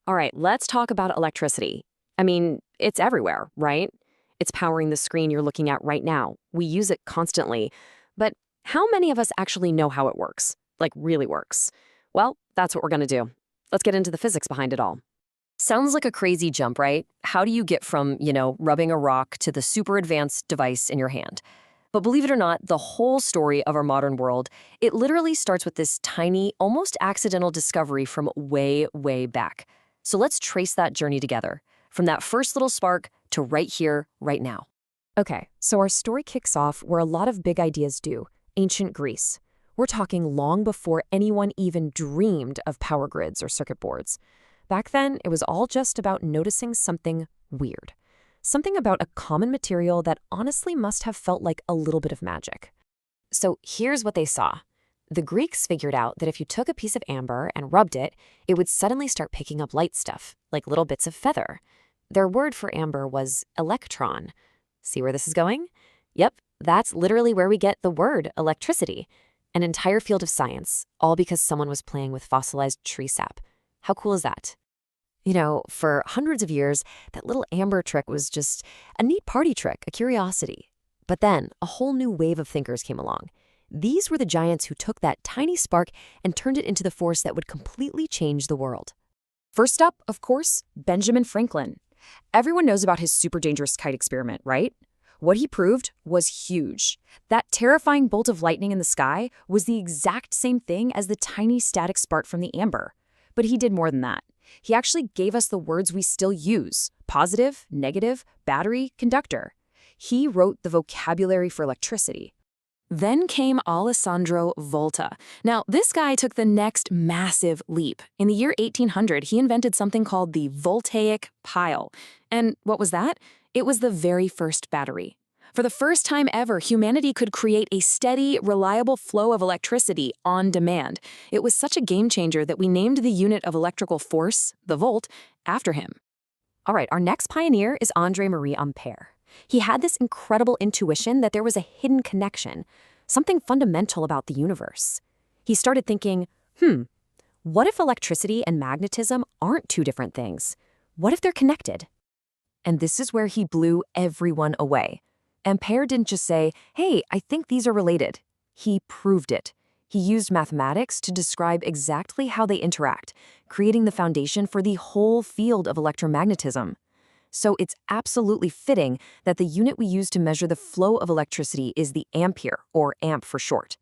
All right, let's talk about electricity. I mean, it's everywhere, right? It's powering the screen you're looking at right now. We use it constantly. But how many of us actually know how it works? Like, really works? Well, that's what we're going to do. Let's get into the physics behind it all. Sounds like a crazy jump, right? How do you get from, rubbing a rock to the super advanced device in your hand? But believe it or not, the whole story of our modern world, it literally starts with this tiny, almost accidental discovery from way, way back. So let's trace that journey together, from that first little spark to right here, right now. Okay, so our story kicks off where a lot of big ideas do, ancient Greece. We're talking long before anyone even dreamed of power grids or circuit boards. Back then, it was all just about noticing something weird. Something about a common material that honestly must have felt like a little bit of magic. So here's what they saw. The Greeks figured out that if you took a piece of amber and rubbed it, it would suddenly start picking up light stuff, like little bits of feather. Their word for amber was electron. See where this is going? Yep, that's literally where we get the word electricity. An entire field of science, all because someone was playing with fossilized tree sap. How cool is that? For hundreds of years, that little amber trick was just a neat party trick, a curiosity. But then, a whole new wave of thinkers came along. These were the giants who took that tiny spark and turned it into the force that would completely change the world. First up, of course, Benjamin Franklin. Everyone knows about his super dangerous kite experiment, right? What he proved was huge. That terrifying bolt of lightning in the sky was the exact same thing as the tiny static spark from the amber. But he did more than that. He actually gave us the words we still use: positive, negative, battery, conductor. He wrote the vocabulary for electricity. Then came Alessandro Volta. Now, this guy took the next massive leap. In the year 1800, he invented something called the voltaic pile. And what was that? It was the very first battery. For the first time ever, humanity could create a steady, reliable flow of electricity on demand. It was such a game changer that we named the unit of electrical force, the volt, after him. All right, our next pioneer is André-Marie Ampere. He had this incredible intuition that there was a hidden connection, something fundamental about the universe. He started thinking, what if electricity and magnetism aren't two different things? What if they're connected? And this is where he blew everyone away. Ampere didn't just say, hey, I think these are related. He proved it. He used mathematics to describe exactly how they interact, creating the foundation for the whole field of electromagnetism. So it's absolutely fitting that the unit we use to measure the flow of electricity is the ampere, or amp for short.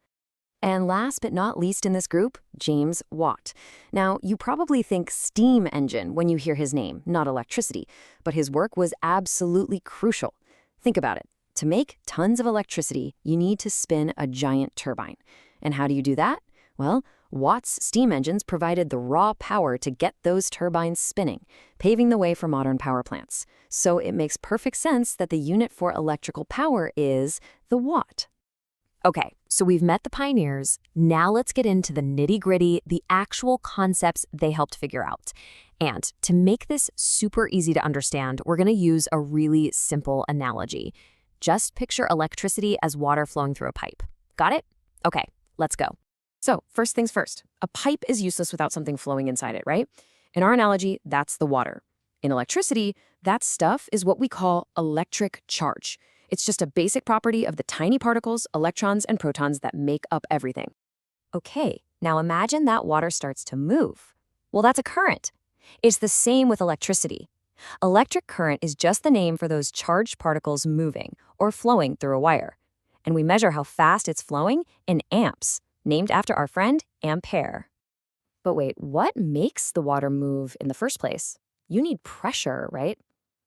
And last but not least in this group, James Watt. Now, you probably think steam engine when you hear his name, not electricity, but his work was absolutely crucial. Think about it. To make tons of electricity, you need to spin a giant turbine. And how do you do that? Well, Watt's steam engines provided the raw power to get those turbines spinning, paving the way for modern power plants. So it makes perfect sense that the unit for electrical power is the watt. Okay, so we've met the pioneers. Now let's get into the nitty-gritty, the actual concepts they helped figure out. And to make this super easy to understand, we're going to use a really simple analogy. Just picture electricity as water flowing through a pipe. Got it? Okay, let's go. So first things first, a pipe is useless without something flowing inside it, right? In our analogy, that's the water. In electricity, that stuff is what we call electric charge. It's just a basic property of the tiny particles, electrons, and protons that make up everything. Okay, now imagine that water starts to move. Well, that's a current. It's the same with electricity. Electric current is just the name for those charged particles moving or flowing through a wire. And we measure how fast it's flowing in amps, named after our friend Ampere. But wait, what makes the water move in the first place? You need pressure, right?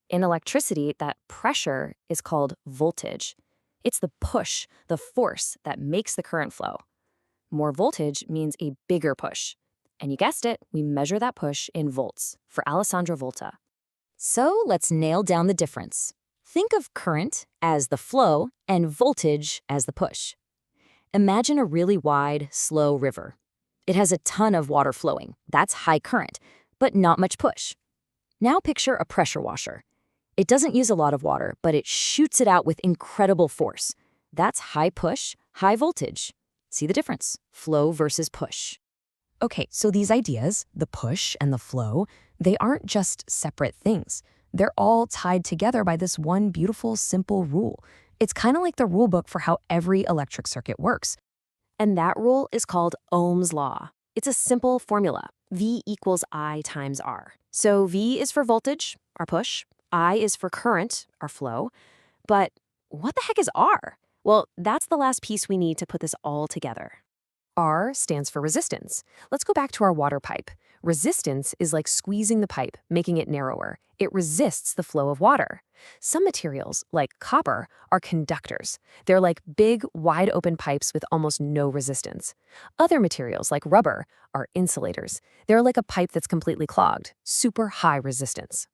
In electricity, that pressure is called voltage. It's the push, the force that makes the current flow. More voltage means a bigger push. And you guessed it, we measure that push in volts for Alessandro Volta. So let's nail down the difference. Think of current as the flow and voltage as the push. Imagine a really wide, slow river. It has a ton of water flowing. That's high current, but not much push. Now picture a pressure washer. It doesn't use a lot of water, but it shoots it out with incredible force. That's high push, high voltage. See the difference? Flow versus push. Okay, so these ideas, the push and the flow, They aren't just separate things. They're all tied together by this one beautiful, simple rule. It's kind of like the rule book for how every electric circuit works. And that rule is called Ohm's law. It's a simple formula. V equals I times R. So V is for voltage, our push. I is for current, our flow. But what the heck is R? Well, that's the last piece we need to put this all together. R stands for resistance. Let's go back to our water pipe. Resistance is like squeezing the pipe, making it narrower. It resists the flow of water. Some materials, like copper, are conductors. They're like big, wide-open pipes with almost no resistance. Other materials, like rubber, are insulators. They're like a pipe that's completely clogged, super high resistance.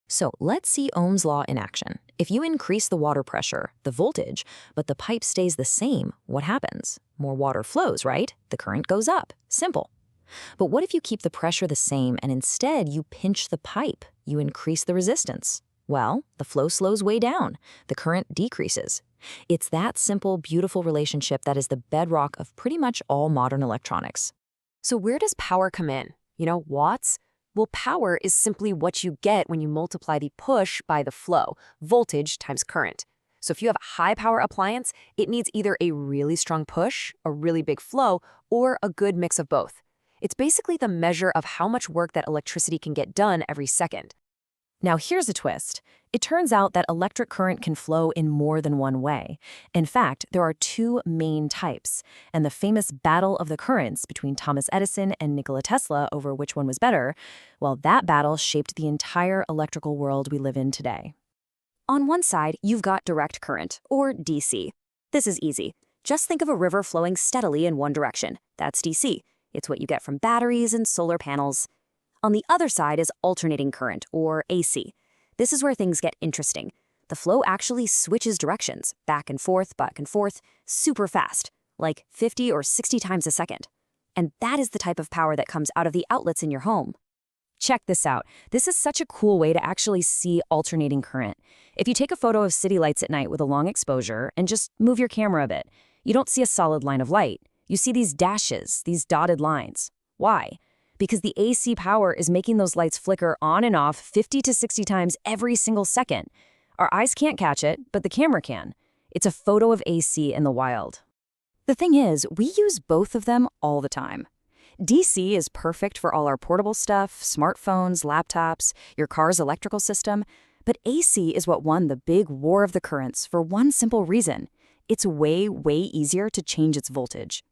So let's see Ohm's law in action. If you increase the water pressure, the voltage, but the pipe stays the same, what happens? More water flows, right? The current goes up. Simple. But what if you keep the pressure the same and instead you pinch the pipe? You increase the resistance. Well, the flow slows way down. The current decreases. It's that simple, beautiful relationship that is the bedrock of pretty much all modern electronics. So where does power come in? Watts? Well, power is simply what you get when you multiply the push by the flow, voltage times current. So if you have a high-power appliance, it needs either a really strong push, a really big flow, or a good mix of both. It's basically the measure of how much work that electricity can get done every second. Now here's a twist. It turns out that electric current can flow in more than one way. In fact, there are two main types, and the famous battle of the currents between Thomas Edison and Nikola Tesla over which one was better, well, that battle shaped the entire electrical world we live in today. On one side, you've got direct current, or DC. This is easy. Just think of a river flowing steadily in one direction. That's DC. It's what you get from batteries and solar panels. On the other side is alternating current, or AC. This is where things get interesting. The flow actually switches directions, back and forth, super fast, like 50 or 60 times a second. And that is the type of power that comes out of the outlets in your home. Check this out. This is such a cool way to actually see alternating current. If you take a photo of city lights at night with a long exposure and just move your camera a bit, you don't see a solid line of light. You see these dashes, these dotted lines. Why? Because the AC power is making those lights flicker on and off 50 to 60 times every single second. Our eyes can't catch it, but the camera can. It's a photo of AC in the wild. The thing is, we use both of them all the time. DC is perfect for all our portable stuff, smartphones, laptops, your car's electrical system, but AC is what won the big war of the currents for one simple reason. It's way, way easier to change its voltage.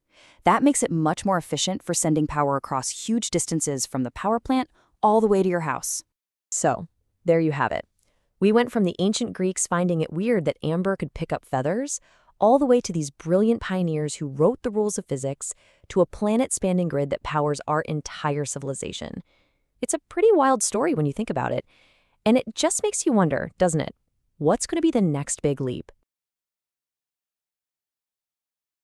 That makes it much more efficient for sending power across huge distances from the power plant all the way to your house. So, there you have it. We went from the ancient Greeks finding it weird that amber could pick up feathers, all the way to these brilliant pioneers who wrote the rules of physics, to a planet-spanning grid that powers our entire civilization. It's a pretty wild story when you think about it, and it just makes you wonder, doesn't it? What's going to be the next big leap?